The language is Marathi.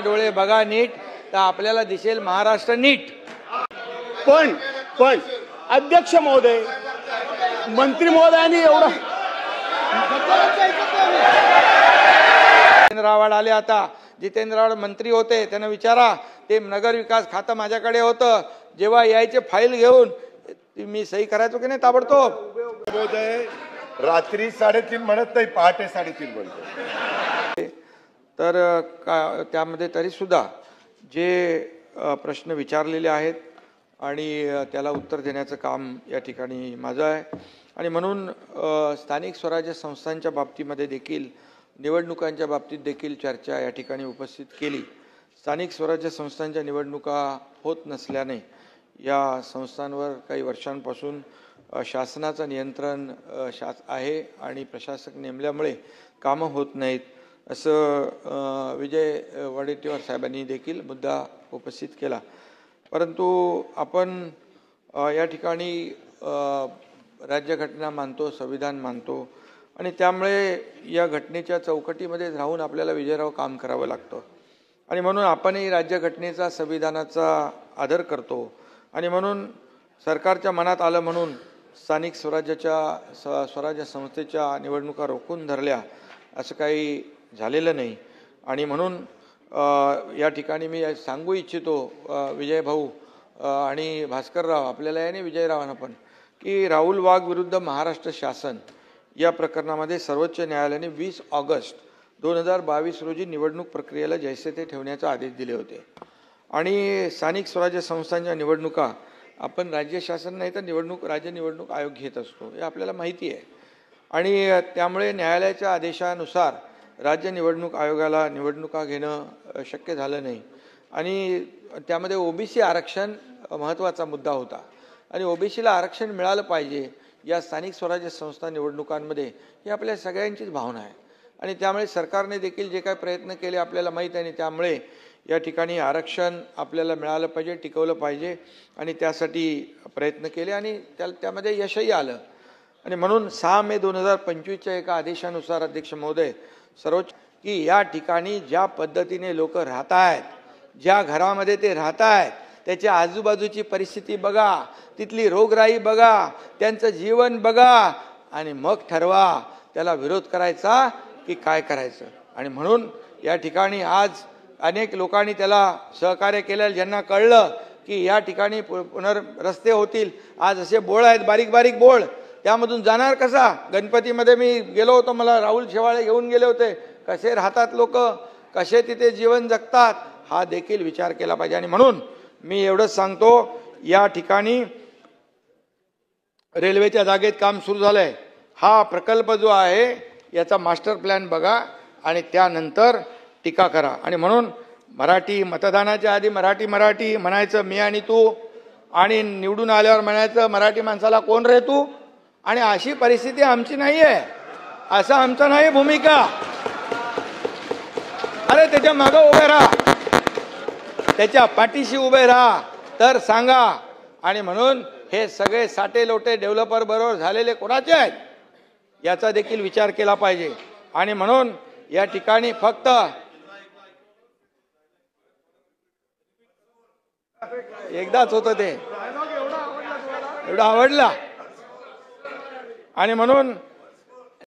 डोळे बघा नीट तर आपल्याला दिसेल महाराष्ट्र नीट। पण अध्यक्ष महोदय, मंत्री महोदयांनी एवढं जितेंद्र आव्हाड आले, आता जितेंद्र आव्हाड मंत्री होते, त्यांना विचारा, ते नगर विकास खातं माझ्याकडे होतं, जेव्हा यायचे फाईल घेऊन मी सही करायचो की नाही ताबडतोब। महोदय रात्री 3:30 म्हणत नाही, पहाटे 3:30 म्हणतो। तर त्यामध्ये तरी सुद्धा जे प्रश्न विचारलेले आहेत आणि त्याला उत्तर देण्याचं काम या ठिकाणी माझं आहे। आणि म्हणून स्थानिक स्वराज्य संस्थांच्या बाबतीमध्ये देखील, निवडणुकांच्या बाबतीत देखील चर्चा या ठिकाणी उपस्थित केली। स्थानिक स्वराज्य संस्थांच्या निवडणुका होत नसल्याने या संस्थांवर काही वर्षांपासून शासनाचं नियंत्रण आहे आणि प्रशासक नेमल्यामुळे कामं होत नाहीत, असं विजय वडेट्टीवार साहेबांनी देखील मुद्दा उपस्थित केला। परंतु आपण या ठिकाणी राज्यघटना मानतो, संविधान मानतो आणि त्यामुळे या घटनेच्या चौकटीमध्ये राहून आपल्याला विजयराव काम करावं लागतं आणि म्हणून आपणही राज्यघटनेचा, संविधानाचा आदर करतो आणि म्हणून सरकारच्या मनात आलं म्हणून स्थानिक स्वराज्य संस्थेच्या निवडणुका रोखून धरल्या असं काही झालेलं नाही। आणि म्हणून या ठिकाणी मी सांगू इच्छितो विजय भाऊ आणि भास्करराव, आपल्याला याने विजयरावांना पण, की राहुल वाघ विरुद्ध महाराष्ट्र शासन या प्रकरणामध्ये सर्वोच्च न्यायालयाने 20 ऑगस्ट 2022 रोजी निवडणूक प्रक्रियेला जैसे ते ठेवण्याचे आदेश दिले होते। आणि स्थानिक स्वराज्य संस्थांच्या निवडणुका आपण राज्य शासन नाही तर राज्य निवडणूक आयोग घेत असतो, हे आपल्याला माहिती आहे। आणि त्यामुळे न्यायालयाच्या आदेशानुसार राज्य निवडणूक आयोगाला निवडणुका घेणं शक्य झालं नाही आणि त्यामध्ये ओबीसी आरक्षण महत्त्वाचा मुद्दा होता आणि ओबीसीला आरक्षण मिळालं पाहिजे या स्थानिक स्वराज्य संस्था निवडणुकांमध्ये, ही आपल्या सगळ्यांचीच भावना आहे। आणि त्यामुळे सरकारने देखील जे काही प्रयत्न केले आपल्याला माहीत आहे आणि त्यामुळे या ठिकाणी आरक्षण आपल्याला मिळालं पाहिजे, टिकवलं पाहिजे आणि त्यासाठी प्रयत्न केले आणि त्यामध्ये यशही आलं। आणि म्हणून 6 मे 2025च्या एका आदेशानुसार अध्यक्ष महोदय, सर्वोच्च की या ठिकाणी ज्या पद्धतीने लोक राहत आहेत, ज्या घरामध्ये ते राहत आहेत, त्याच्या आजूबाजूची परिस्थिती बघा, तिथली रोगराई बघा, त्यांचं जीवन बघा आणि मग ठरवा त्याला विरोध करायचा की काय करायचं। आणि म्हणून या ठिकाणी आज अनेक लोकांनी त्याला सहकार्य केलं, ज्यांना कळलं की या ठिकाणी रस्ते होतील, आज असे बोळ आहेत, बारीक बारीक बोळ, त्यामधून जाणार कसा। गणपतीमध्ये मी गेलो होतो, मला राहुल शेवाळे घेऊन गेले होते, कसे राहतात लोक, कसे तिथे जीवन जगतात, हा देखील विचार केला पाहिजे। आणि म्हणून मी एवढंच सांगतो, या ठिकाणी रेल्वेच्या जागेत काम सुरू झालंय, हा प्रकल्प जो आहे याचा मास्टर प्लॅन बघा आणि त्यानंतर टीका करा। आणि म्हणून मराठी मतदानाच्या आधी मराठी म्हणायचं मी आणि तू, आणि निवडून आल्यावर म्हणायचं मराठी माणसाला कोण रे तू। आणि अशी परिस्थिती आमची नाही आहे, असं आमचं नाही भूमिका। अरे त्याच्या मागं उभे राहा, त्याच्या पाठीशी उभे राहा तर सांगा। आणि म्हणून हे सगळे साटे लोटे डेव्हलपर बरोबर झालेले कोणाचे आहेत याचा देखील विचार केला पाहिजे। आणि म्हणून या ठिकाणी फक्त एकदाच होतं ते, एवढं आवडला। आणि म्हणून